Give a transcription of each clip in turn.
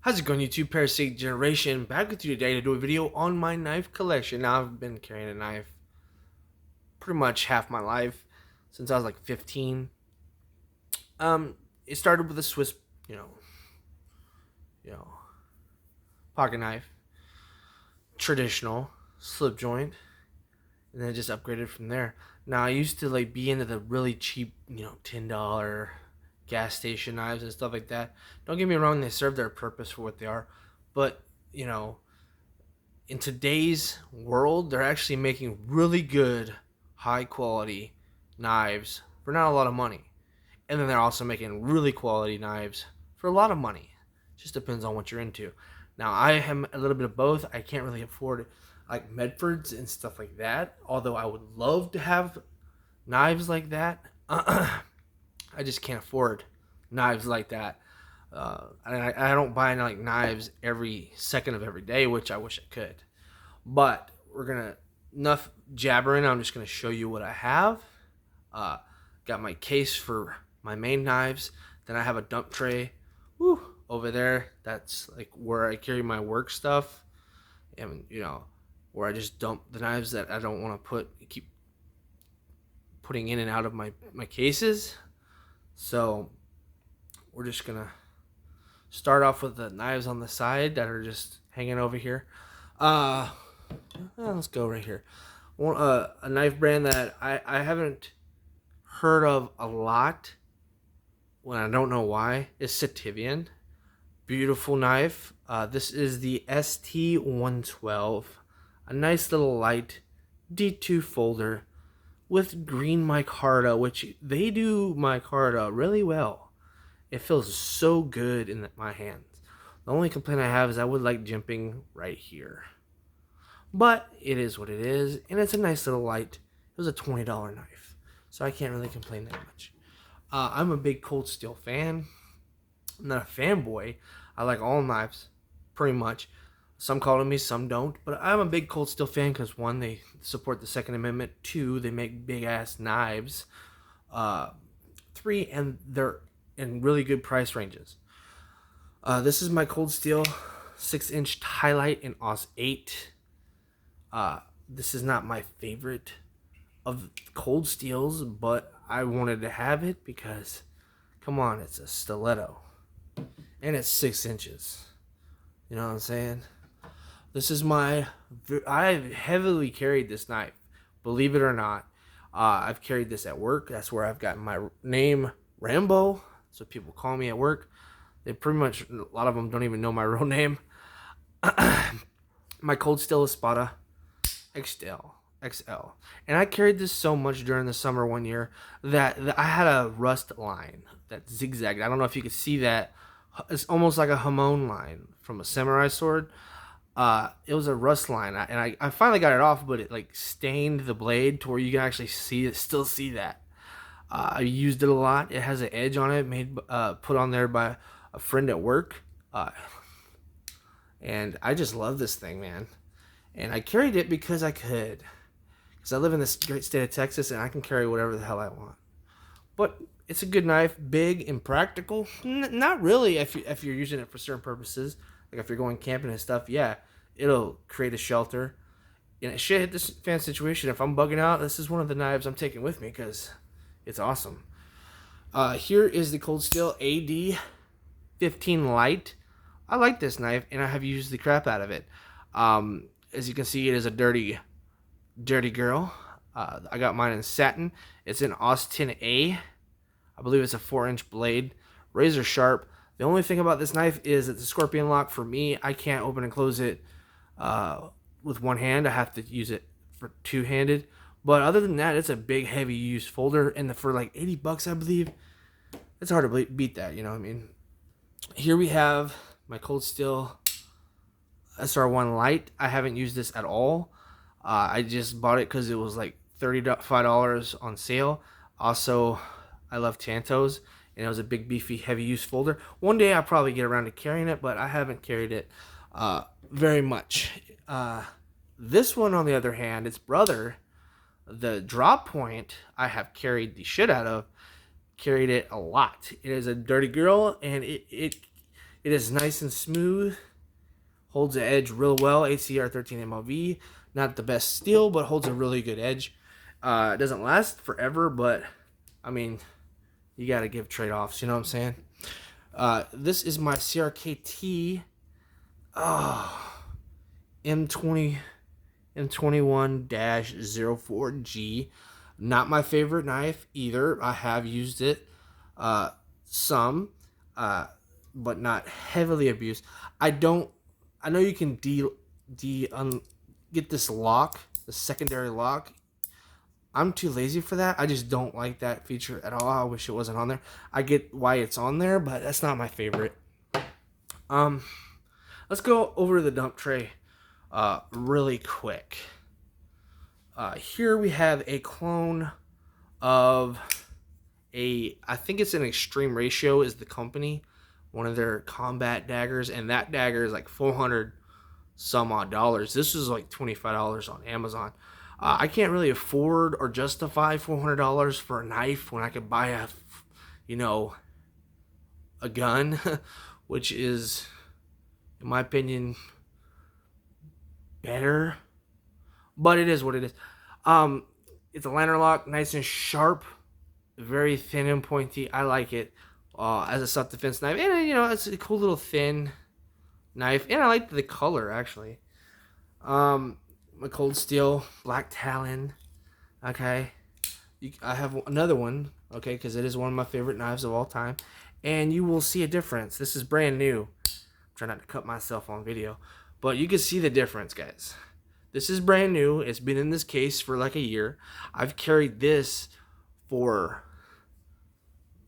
How's it going, YouTube? Parasite Generation back with you today to do a video on my knife collection. Now, I've been carrying a knife pretty much half my life since I was like 15. It started with a Swiss, you know, you know, pocket knife, traditional slip joint, and then just upgraded from there. Now, I used to like be into the really cheap, $10 gas station knives and stuff like that. Don't get me wrong; they serve their purpose for what they are, but you know in today's world, they're actually making really good, high quality knives for not a lot of money. And then they're also making really quality knives for a lot of money. Just depends on what you're into. Now, I am a little bit of both. I can't really afford like Medfords and stuff like that. Although I would love to have knives like that. I just can't afford knives like that. I don't buy like knives every second of every day, which I wish I could. But we're gonna enough jabbering. I'm just gonna show you what I have. Uh, got my case for my main knives. Then I have a dump tray, over there. That's like where I carry my work stuff, and where I just dump the knives that I don't want to keep putting in and out of my cases. So we're just gonna start off with the knives on the side that are just hanging over here. Uh, let's go right here. A knife brand that I haven't heard of a lot, when I don't know why, is Sativian. Beautiful knife. This is the ST112. A nice little light D2 folder with green micarta, which they do micarta really well. It feels so good in my hands. The only complaint I have is I would like jimping right here. But it is what it is, and it's a nice little light. It was a $20 knife, so I can't really complain that much. I'm a big Cold Steel fan. I'm not a fanboy. I like all knives, pretty much. Some call me, some don't. But I'm a big Cold Steel fan because, one, they support the Second Amendment. Two, they make big-ass knives. Three, and they're in really good price ranges. This is my Cold Steel 6-inch highlight in AUS 8. This is not my favorite of Cold Steels, but I wanted to have it because, come on, it's a stiletto. And it's 6 inches. You know what I'm saying? This is I've heavily carried this knife, believe it or not. I've carried this at work. That's where I've gotten my name, Rambo. That's what people call me at work. They pretty much, a lot of them don't even know my real name. My Cold Steel Espada XL. And I carried this so much during the summer one year that I had a rust line that zigzagged. I don't know if you could see that. It's almost like a Hamon line from a samurai sword. It was a rust line, and I finally got it off, but it like stained the blade to where you can actually still see that. I used it a lot. It has an edge on it, put on there by a friend at work, and I just love this thing, man. And I carried it because I could, because I live in this great state of Texas, and I can carry whatever the hell I want. But it's a good knife, big and practical. Not really if you're using it for certain purposes, like if you're going camping and stuff. Yeah, it'll create a shelter. And shit, hit this fan situation. If I'm bugging out, this is one of the knives I'm taking with me because it's awesome. Here is the Cold Steel AD 15 Light. I like this knife, and I have used the crap out of it. As you can see, it is a dirty girl. I got mine in satin. It's in Austin A. I believe it's a 4-inch blade, razor sharp. The only thing about this knife is it's a scorpion lock. For me, I can't open and close it with one hand. I have to use it for two-handed. But other than that, it's a big, heavy use folder, and for like $80, I believe, it's hard to beat that. You know what I mean? Here we have my Cold Steel SR1 Light. I haven't used this at all. I just bought it because it was like $35 on sale. Also, I love Tantos, and it was a big, beefy, heavy use folder. One day I'll probably get around to carrying it, but I haven't carried it very much. This one, on the other hand, its brother, the Drop Point, I have carried the shit out of. Carried it a lot. It is a dirty girl, and It is nice and smooth. Holds the edge real well. ACR 13 MLV. Not the best steel, but holds a really good edge. It doesn't last forever, but I mean, you got to give trade-offs. You know what I'm saying? This is my CRKT M20 M21-04G. Not my favorite knife either. I have used it some, but not heavily abused. I know you can get this lock, the secondary lock. I'm too lazy for that. I just don't like that feature at all. I wish it wasn't on there. I get why it's on there, but that's not my favorite. Let's go over the dump tray really quick. Here we have a clone of I think it's an Extreme Ratio is the company, one of their combat daggers, and that dagger is like $400 some odd dollars. This is like $25 on Amazon. I can't really afford or justify $400 for a knife when I could buy a gun, which is, in my opinion, better. But it is what it is. It's a lantern lock, nice and sharp, very thin and pointy. I like it as a self-defense knife, and it's a cool little thin knife, and I like the color actually. My cold steel black talon. Okay, I have another one. Okay, because it is one of my favorite knives of all time, and you will see a difference. This is brand new. I'm trying not to cut myself on video, but you can see the difference, guys. This is brand new. It's been in this case for like a year. I've carried this for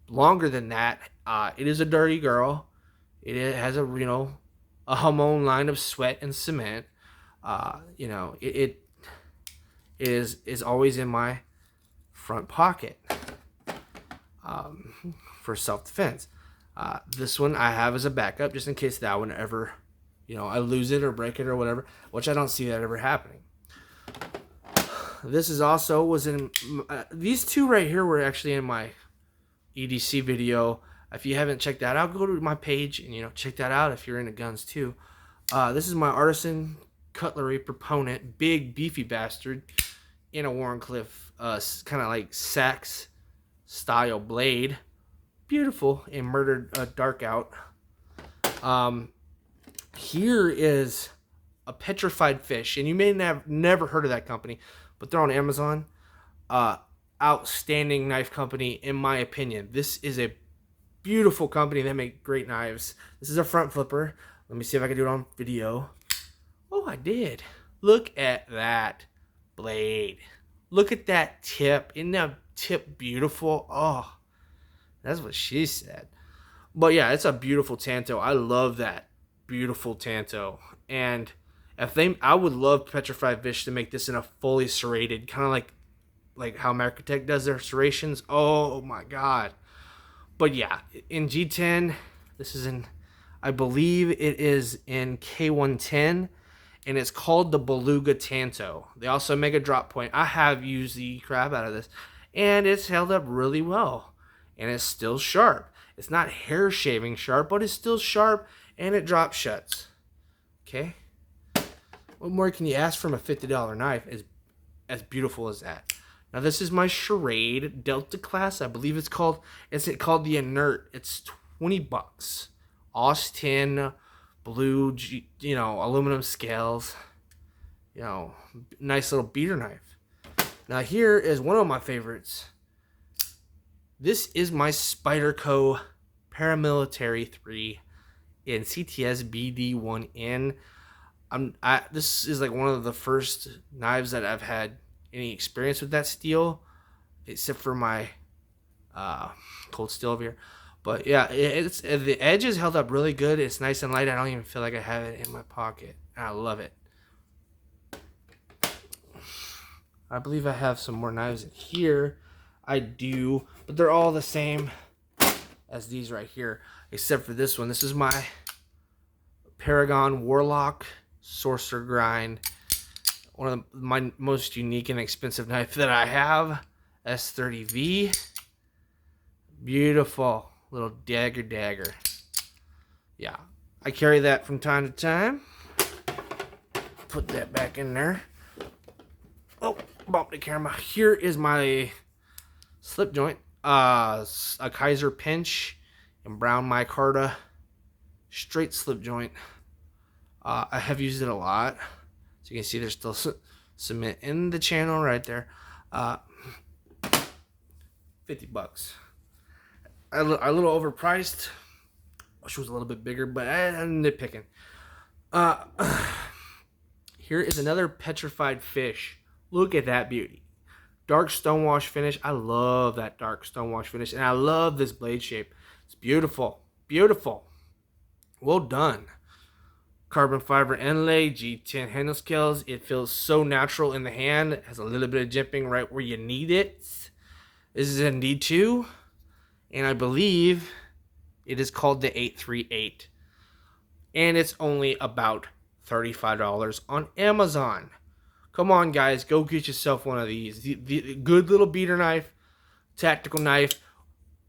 longer than that. It is a dirty girl. It has a hormone line of sweat and cement. It is always in my front pocket for self-defense. This one I have as a backup just in case that one ever, I lose it or break it or whatever, which I don't see that ever happening. This is also was in these two right here were actually in my EDC video. If you haven't checked that out, go to my page and check that out if you're into guns too. This is my Artisan Cutlery Proponent, big beefy bastard in a Wharncliffe kind of like sax style blade. Beautiful and murdered dark out. Here is a Petrified Fish, and you may have never heard of that company, but they're on Amazon. Outstanding knife company, in my opinion. This is a beautiful company. They make great knives. This is a front flipper. Let me see if I can do it on video. Oh, I did. Look at that blade. Look at that tip. Isn't that tip beautiful? Oh, that's what she said. But yeah, it's a beautiful Tanto. I love that beautiful Tanto. And I would love Petrified Fish to make this in a fully serrated, kind of like how Marketech does their serrations. Oh my god. But yeah, in G10, this is I believe it is in K110, and it's called the Beluga Tanto. They also make a drop point. I have used the crap out of this, and it's held up really well, and it's still sharp. It's not hair shaving sharp, but it's still sharp, and it drop shuts. Okay? What more can you ask from a $50 knife as beautiful as that? Now this is my Charade Delta class. I believe it's called the Inert. It's $20. Austin blue, aluminum scales. Nice little beater knife. Now here is one of my favorites. This is my Spyderco Paramilitary 3 in CTS BD1N. This is like one of the first knives that I've had any experience with that steel, except for my cold steel over here. But yeah, the edge is held up really good. It's nice and light. I don't even feel like I have it in my pocket. I love it. I believe I have some more knives in here. I do, but they're all the same as these right here, except for this one. This is my Paragon Warlock Sorcerer Grind. One of my most unique and expensive knife that I have. S30V. Beautiful little dagger. Yeah, I carry that from time to time. Put that back in there. Oh, bump the camera. Here is my slip joint. A Kaiser pinch and brown micarta straight slip joint. I have used it a lot. So you can see there's still cement in the channel right there. 50 bucks. A little overpriced. Wish it was a little bit bigger, but I'm nitpicking. Here is another petrified fish. Look at that beauty. Dark stonewash finish. I love that dark stonewash finish. And I love this blade shape. It's beautiful. Beautiful. Well done. Carbon fiber inlay, G10 handle scales. It feels so natural in the hand. It has a little bit of jimping right where you need it. This is in D2. And I believe it is called the 838. And it's only about $35 on Amazon. Come on, guys. Go get yourself one of these. The good little beater knife, tactical knife,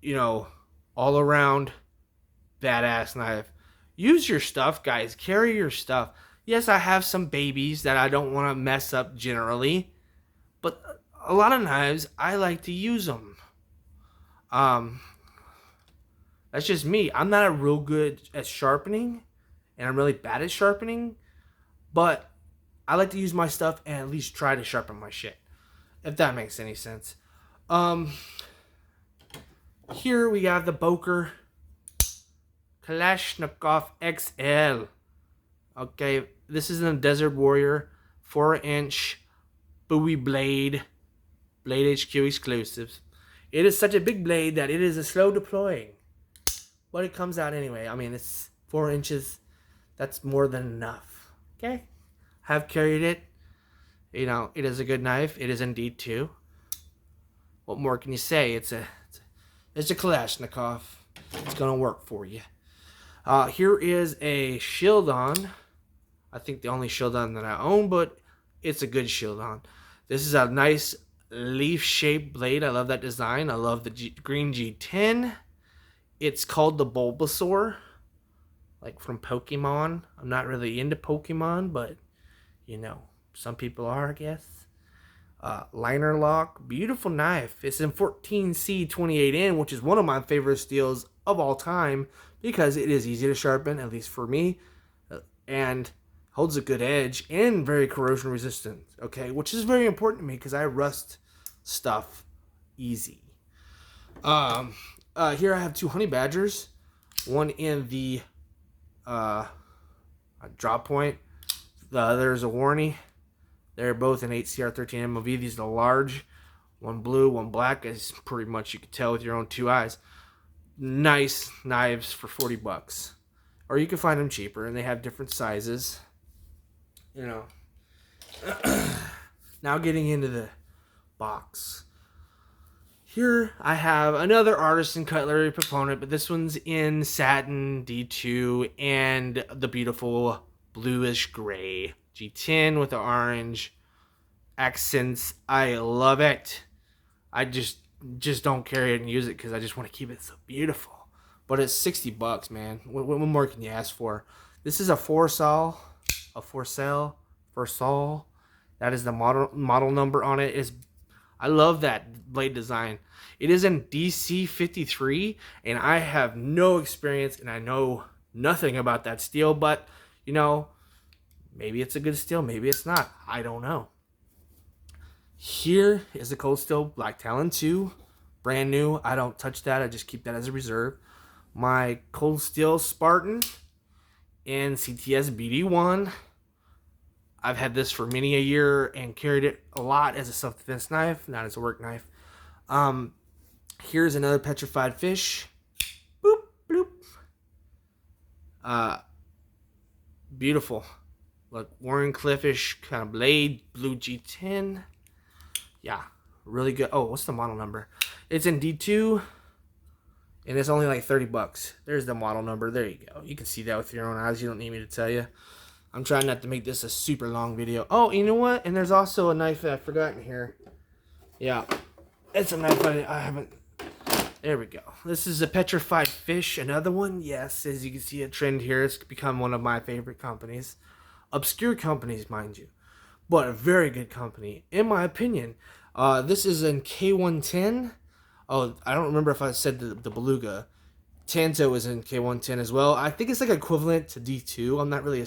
you know, all around badass knife. Use your stuff, guys. Carry your stuff. Yes, I have some babies that I don't want to mess up generally. But a lot of knives, I like to use them. That's just me. I'm not a real good at sharpening. And I'm really bad at sharpening. But I like to use my stuff and at least try to sharpen my shit. If that makes any sense. Here we have the Boker Kalashnikov XL. Okay, this is a Desert Warrior 4-inch Bowie blade. Blade HQ exclusives. It is such a big blade that it is a slow deploying. But it comes out anyway. I mean, it's 4 inches. That's more than enough. Okay? Have carried it. You know, it is a good knife. It is indeed too. What more can you say? It's a Kalashnikov. It's gonna work for you. Here is a Shieldon. I think the only Shieldon that I own, but it's a good Shieldon. This is a nice leaf-shaped blade. I love that design. I love the green G10. It's called the Bulbasaur, like from Pokemon. I'm not really into Pokemon, but you know, some people are, I guess. Liner lock, beautiful knife. It's in 14C28N, which is one of my favorite steels of all time because it is easy to sharpen, at least for me, and holds a good edge and very corrosion resistant. Okay, which is very important to me because I rust stuff easy. Here I have two honey badgers, one in the drop point. The other is a Warney. They're both an 8CR13 MOV. These are the large. One blue, one black. As pretty much you can tell with your own two eyes. Nice knives for 40 bucks. Or you can find them cheaper, and they have different sizes. You know. Now getting into the box. Here I have another Artisan Cutlery Proponent, but this one's in satin D2 and the beautiful bluish gray G10 with the orange accents. I love it. I just don't carry it and use it because I just want to keep it so beautiful. But it's 60 bucks, man. What more can you ask for? This is a Forsal. That is the model number on it. I love that blade design. It is in DC53, and I have no experience, and I know nothing about that steel, but, you know, maybe it's a good steel, maybe it's not. I don't know. Here is the Cold Steel Black Talon 2. Brand new. I don't touch that. I just keep that as a reserve. My Cold Steel Spartan and CTS BD1. I've had this for many a year and carried it a lot as a self-defense knife, not as a work knife. Here's another petrified fish. Boop, bloop. Beautiful. Like Warren Cliffish kind of blade, blue G10. Yeah, really good. Oh, what's the model number? It's in D2, and it's only like 30 bucks. There's the model number. There you go. You can see that with your own eyes. You don't need me to tell you. I'm trying not to make this a super long video. Oh, you know what? And there's also a knife that I forgot in here. Yeah, it's a knife I haven't There we go. This is a petrified fish. Another one. Yes, as you can see, a trend here. It's become one of my favorite companies. Obscure companies, mind you, but a very good company, in my opinion. This is in K110. Oh, I don't remember if I said the Beluga. Tanto is in K110 as well. I think it's like equivalent to D2. I'm not really,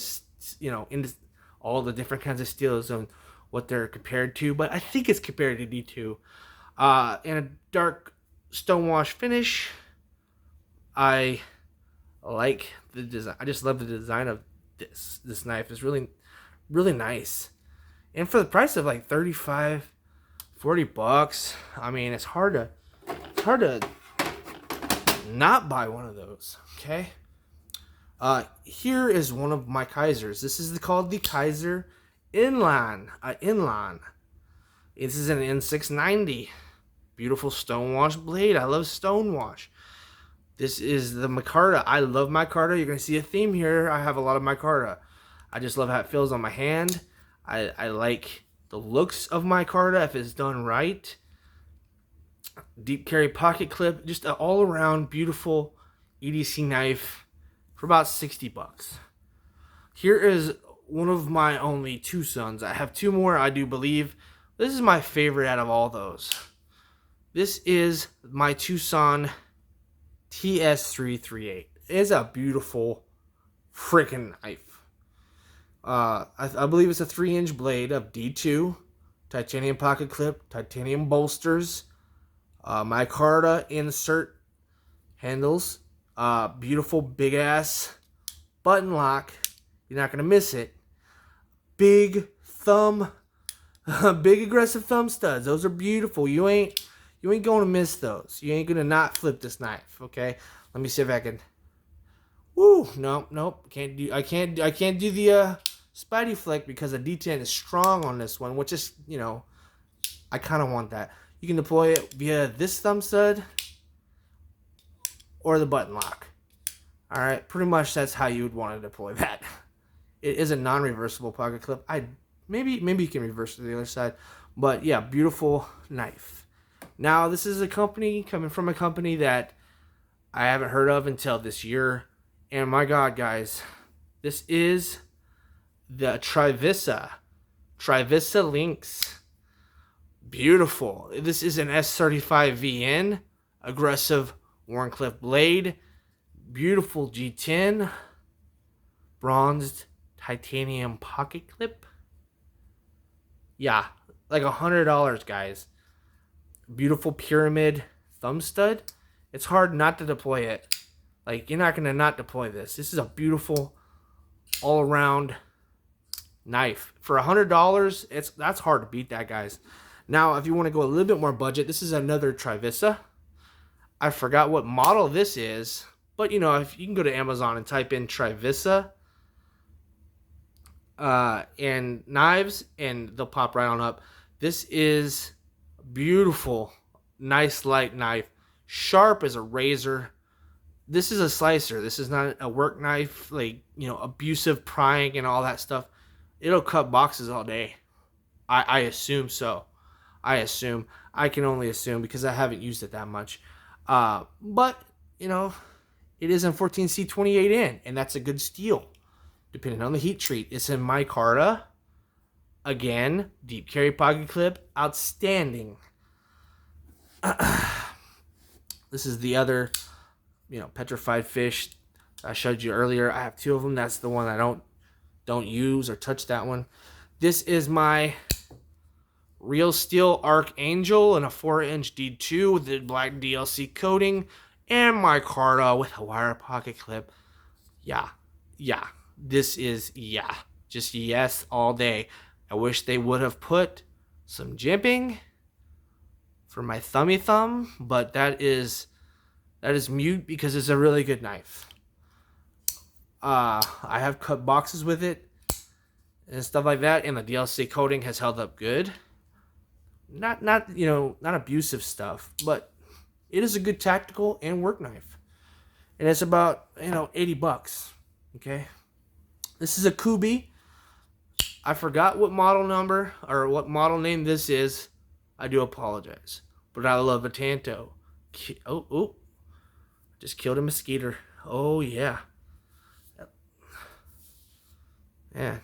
into all the different kinds of steels and what they're compared to, but I think it's compared to D2. In a dark stonewash finish. I like the design. I just love the design of this knife. It's really, really nice. And for the price of like 35, 40 bucks, I mean, it's hard to not buy one of those. Okay. Here is one of my Kaisers. This is called the Kaiser Inline. Inline. This is an N690. Beautiful stonewash blade. I love stonewash. This is the micarta. I love micarta. You're going to see a theme here. I have a lot of micarta. I just love how it feels on my hand. I like the looks of micarta if it's done right. Deep carry pocket clip. Just an all-around beautiful EDC knife for about 60 bucks. Here is one of my only two sons. I have two more, I do believe. This is my favorite out of all those. This is my Tucson TS338. It's a beautiful freaking knife. I believe it's a 3-inch blade of D2, titanium pocket clip, titanium bolsters, micarta insert handles, beautiful big ass button lock. You're not gonna miss it. Big thumb, big aggressive thumb studs. Those are beautiful. You ain't going to miss those. You ain't going to not flip this knife, okay? Let me see if I can. Woo, nope. I can't do the Spidey flick because the D10 is strong on this one, which is, I kind of want that. You can deploy it via this thumb stud or the button lock. All right, pretty much that's how you would want to deploy that. It is a non-reversible pocket clip. Maybe you can reverse it to the other side, but yeah, beautiful knife. Now, this is coming from a company that I haven't heard of until this year. And my God, guys, this is the Trivisa Lynx. Beautiful. This is an S35VN, aggressive Warncliffe blade. Beautiful G10, bronzed titanium pocket clip. Yeah, like $100, guys. Beautiful pyramid thumb stud. It's hard not to deploy it. Like, you're not going to not deploy this. This is a beautiful all-around knife. For $100, that's hard to beat that, guys. Now, if you want to go a little bit more budget, this is another Trivisa. I forgot what model this is, but if you can go to Amazon and type in Trivisa and knives, and they'll pop right on up. This is beautiful, nice light knife, sharp as a razor. This is a slicer. This is not a work knife, like abusive prying and all that stuff. It'll cut boxes all day. I assume so. I can only assume because I haven't used it that much. But it is in 14C28N, and that's a good steel, depending on the heat treat. It's in micarta. Again, deep carry pocket clip, outstanding. This is the other, petrified fish I showed you earlier. I have two of them. That's the one I don't use or touch that one. This is my Real Steel Archangel in a 4-inch D2 with the black DLC coating and micarta with a wire pocket clip. Yeah. This is just yes all day. I wish they would have put some jimping for my thummy thumb, but that is mute because it's a really good knife. I have cut boxes with it and stuff like that, and the DLC coating has held up good. Not abusive stuff, but it is a good tactical and work knife. And it's about, 80 bucks. Okay. This is a Kubi. I forgot what model number or what model name this is. I do apologize. But I love a Tanto. Oh, just killed a mosquito. Oh yeah, man,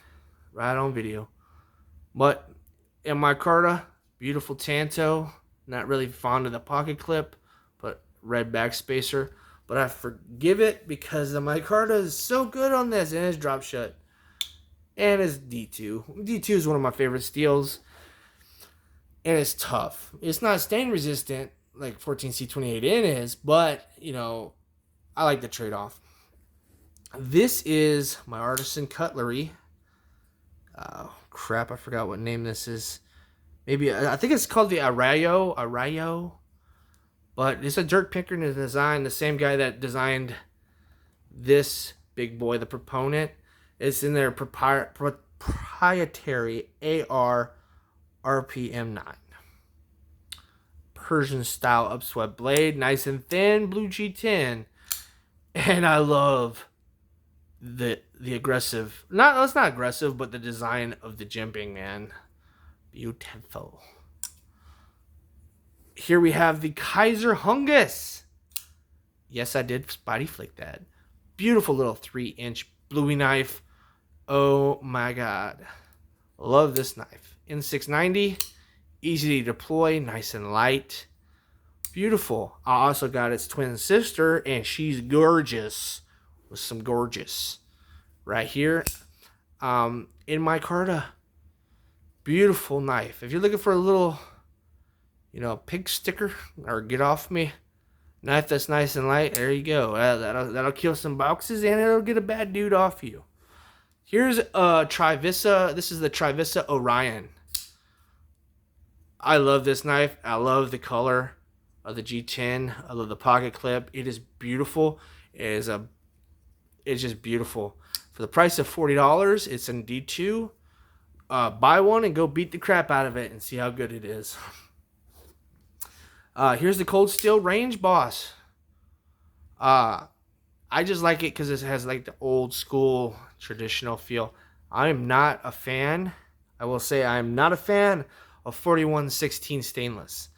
right on video. But in my Carta, beautiful Tanto. Not really fond of the pocket clip, but red backspacer. But I forgive it because the micarta is so good on this, and it's drop shut. And it's D2. D2 is one of my favorite steels, and it's tough. It's not stain resistant like 14C28N is, but I like the trade off. This is my artisan cutlery. Oh crap! I forgot what name this is. Maybe I think it's called the Arrayo. But it's a Dirk Pinkerton design, the same guy that designed this big boy, the Proponent. It's in their proprietary AR RPM9. Persian style upswept blade, nice and thin, blue G10. And I love the aggressive, it's not aggressive, but the design of the jimping, man. Beautiful. Here we have the Kaiser Hungus. Yes, I did Spidey flick that. Beautiful little 3-inch bluey knife. Oh my god. Love this knife. N690. Easy to deploy. Nice and light. Beautiful. I also got its twin sister, and she's gorgeous. With some gorgeous. Right here. In my Carta. Beautiful knife. If you're looking for a little pig sticker or get off me knife that's nice and light, there you go. That'll kill some boxes, and it'll get a bad dude off you. Here's a Trivisa. This is the Trivisa Orion. I love this knife. I love the color of the G10. I love the pocket clip. It is beautiful. It's just beautiful. For the price of $40, it's in D2. Buy one and go beat the crap out of it and see how good it is. Here's the Cold Steel Range Boss. I just like it because it has like the old school traditional feel. I'm not a fan. I will say I'm not a fan of 4116 stainless.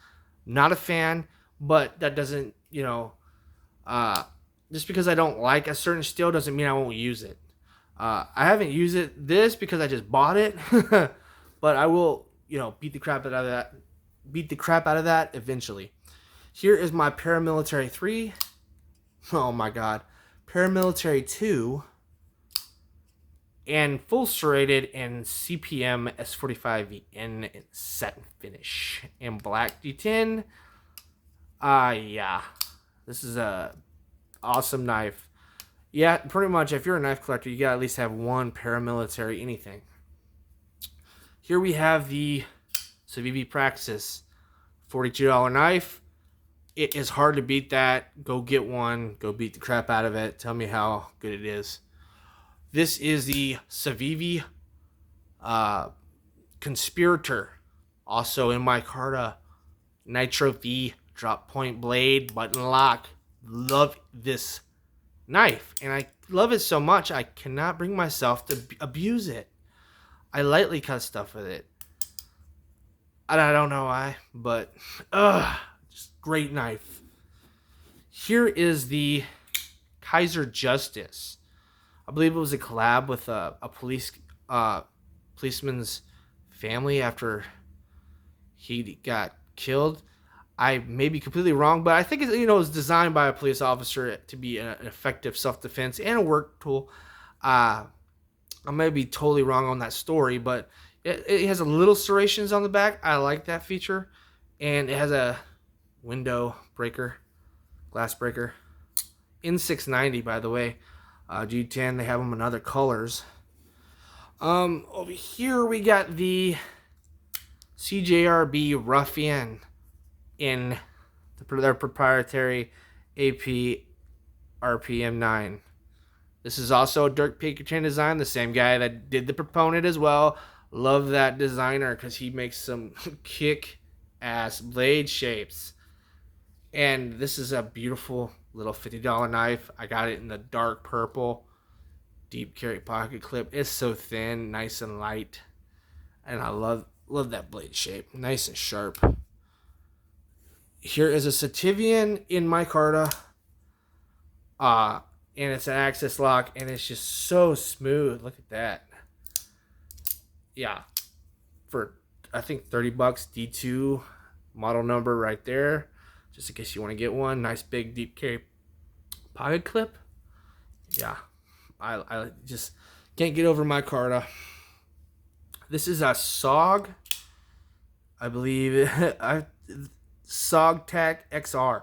Not a fan, but that doesn't, just because I don't like a certain steel doesn't mean I won't use it. I haven't used this because I just bought it, but I will, beat the crap out of that. Beat the crap out of that eventually. Here is my Paramilitary 3. Oh my god. Paramilitary 2. And full serrated and CPM S45 in satin finish. And black D10. Yeah. This is a awesome knife. Yeah, pretty much if you're a knife collector, you gotta at least have one paramilitary anything. Here we have the Civivi Praxis. $42 knife. It is hard to beat that. Go get one. Go beat the crap out of it. Tell me how good it is. This is the Civivi Conspirator. Also in my Carta. Nitro V drop point blade button lock. Love this knife. And I love it so much I cannot bring myself to abuse it. I lightly cut stuff with it. I don't know why, but just great knife. Here is the Kaiser Justice. I believe it was a collab with a policeman's family after he got killed. I may be completely wrong, but I think it was designed by a police officer to be an effective self-defense and a work tool. I may be totally wrong on that story, but it has a little serrations on the back. I like that feature. And it has a window breaker, glass breaker. N690, by the way. G10, they have them in other colors. Over here we got the CJRB Ruffian in their proprietary AP RPM9. This is also a Dirk Pinkerton design, the same guy that did the Proponent as well. Love that designer because he makes some kick-ass blade shapes. And this is a beautiful little $50 knife. I got it in the dark purple. Deep carry pocket clip. It's so thin, nice and light. And I love that blade shape. Nice and sharp. Here is a Sativian in micarta. Uh, and it's an access lock, and it's just so smooth. Look at that. Yeah. For, I think, $30, D2 model number right there. Just in case you want to get one. Nice big deep carry pocket clip. Yeah. I just can't get over micarta. This is a SOG, I believe. SOG Tac XR.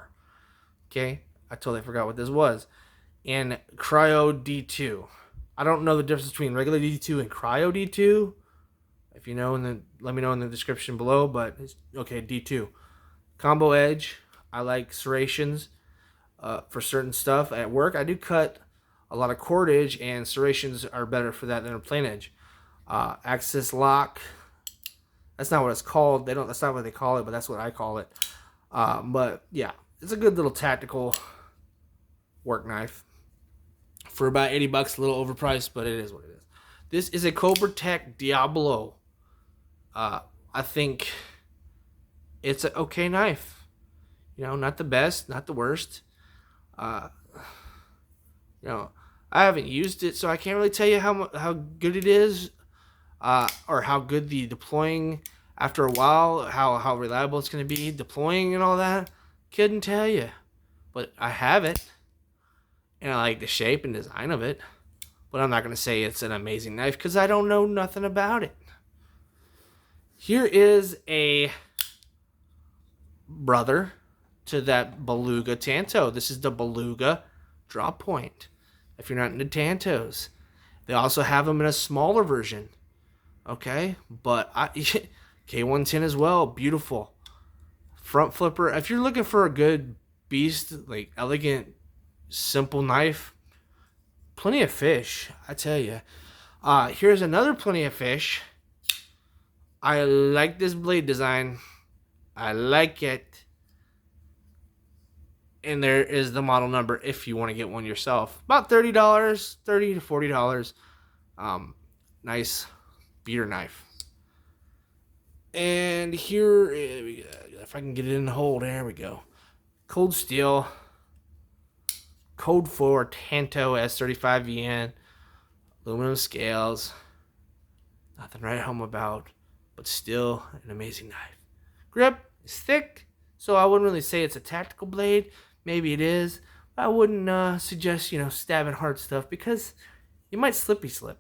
Okay, I totally forgot what this was. And Cryo D2. I don't know the difference between regular D2 and Cryo D2. If you know, let me know in the description below. But it's okay, D2. Combo edge. I like serrations for certain stuff. At work, I do cut a lot of cordage, and serrations are better for that than a plain edge. Axis lock. That's not what it's called. That's not what they call it, but that's what I call it. But yeah, it's a good little tactical work knife for about $80. A little overpriced, but it is what it is. This is a Cobra Tech Diablo. I think it's an okay knife. You know, not the best, not the worst. You know, I haven't used it, so I can't really tell you how good it is, or how good the deploying after a while, how reliable it's going to be deploying and all that. Couldn't tell you, but I have it, and I like the shape and design of it. But I'm not going to say it's an amazing knife because I don't know nothing about it. Here is a brother to that Beluga Tanto. This is the Beluga Drop Point. If you're not into Tantos, they also have them in a smaller version. Okay, but K110 as well. Beautiful front flipper. If you're looking for a good beast, like elegant, simple knife, plenty of fish, I tell you. Here's another plenty of fish. I like this blade design. I like it. And there is the model number if you want to get one yourself. About $30, $30 to $40. Nice beater knife. And here, if I can get it in the hole, there we go. Cold steel. Code 4 Tanto S35VN. Aluminum scales. Nothing to write home about, but still an amazing knife. Grip is thick, so I wouldn't really say it's a tactical blade. Maybe it is. But I wouldn't suggest, stabbing hard stuff because you might slippy slip.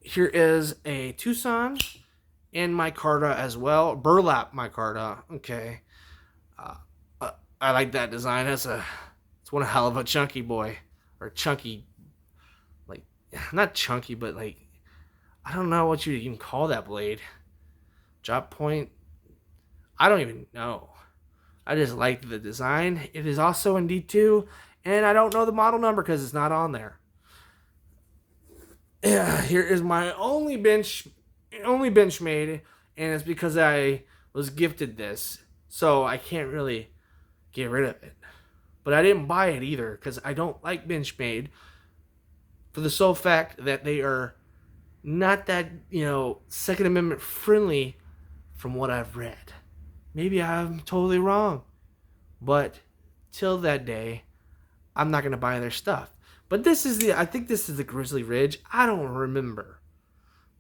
Here is a Tucson in micarta as well. Burlap micarta. Okay. I like that design. It's one hell of a chunky boy. Or chunky, like, not chunky, but like, I don't know what you even call that blade. Drop point. I don't even know. I just like the design. It is also in D2, and I don't know the model number because it's not on there. Yeah, here is my only bench made, and it's because I was gifted this, so I can't really get rid of it. But I didn't buy it either because I don't like bench made for the sole fact that they are not that, Second Amendment friendly from what I've read. Maybe I'm totally wrong. But till that day, I'm not going to buy their stuff. But I think this is the Grizzly Ridge. I don't remember.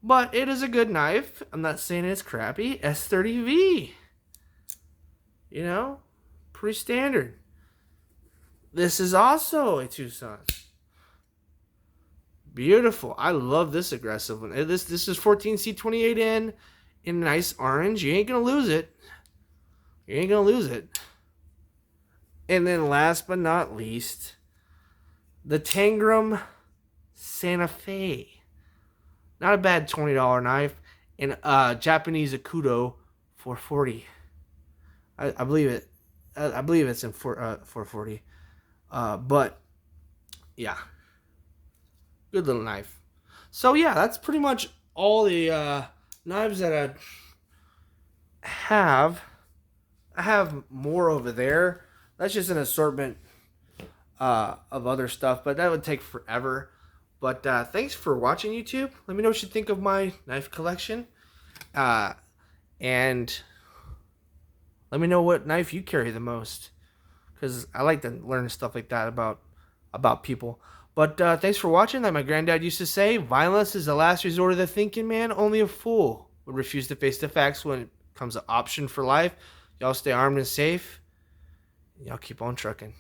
But it is a good knife. I'm not saying it's crappy. S30V. Pretty standard. This is also a Tucson. Beautiful. I love this aggressive one. This is 14C28N in nice orange. You ain't going to lose it. You ain't going to lose it. And then last but not least, the Tangram Santa Fe. Not a bad $20 knife. And Japanese Akudo 440. I believe it. I believe it's in 440. But yeah, good little knife. So yeah, that's pretty much all the knives that I have. I have more over there. That's just an assortment of other stuff, but that would take forever. But thanks for watching, YouTube. Let me know what you think of my knife collection. And let me know what knife you carry the most, because I like to learn stuff like that about people. But thanks for watching. Like my granddad used to say, violence is the last resort of the thinking man. Only a fool would refuse to face the facts when it comes to option for life. Y'all stay armed and safe. Y'all keep on trucking.